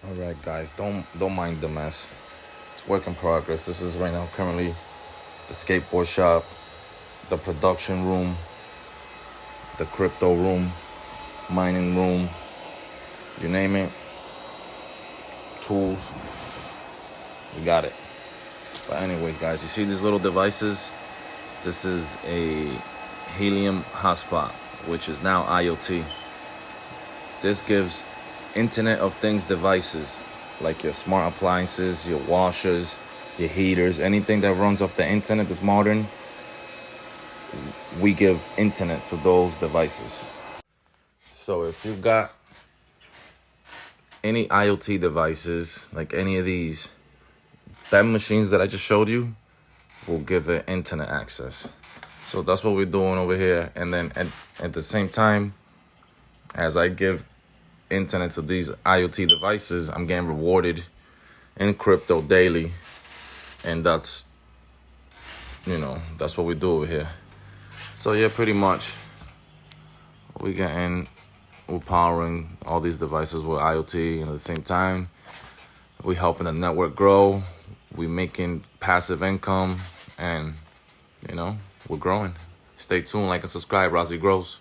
All right, guys, don't mind the mess. It's work in progress. This is right now currently the skateboard shop, the production room, the crypto room, mining room, you name it. Tools, we got it. But anyways, guys, you see these little devices? This is a helium hotspot, which is now IoT. This gives Internet of Things devices, like your smart appliances, your washers, your heaters, anything that runs off the internet that's modern, we give internet to those devices. So if you've got any IoT devices, like any of these, that machines that I just showed you will give it internet access. So that's what we're doing over here. And then at the same time, as I give internet to these IoT devices, I'm getting rewarded in crypto daily. And that's what we do over here. So yeah, pretty much we're powering all these devices with IoT, and at the same time, we're helping the network grow. We're making passive income, and we're growing. Stay tuned, like and subscribe. Rossi Grows.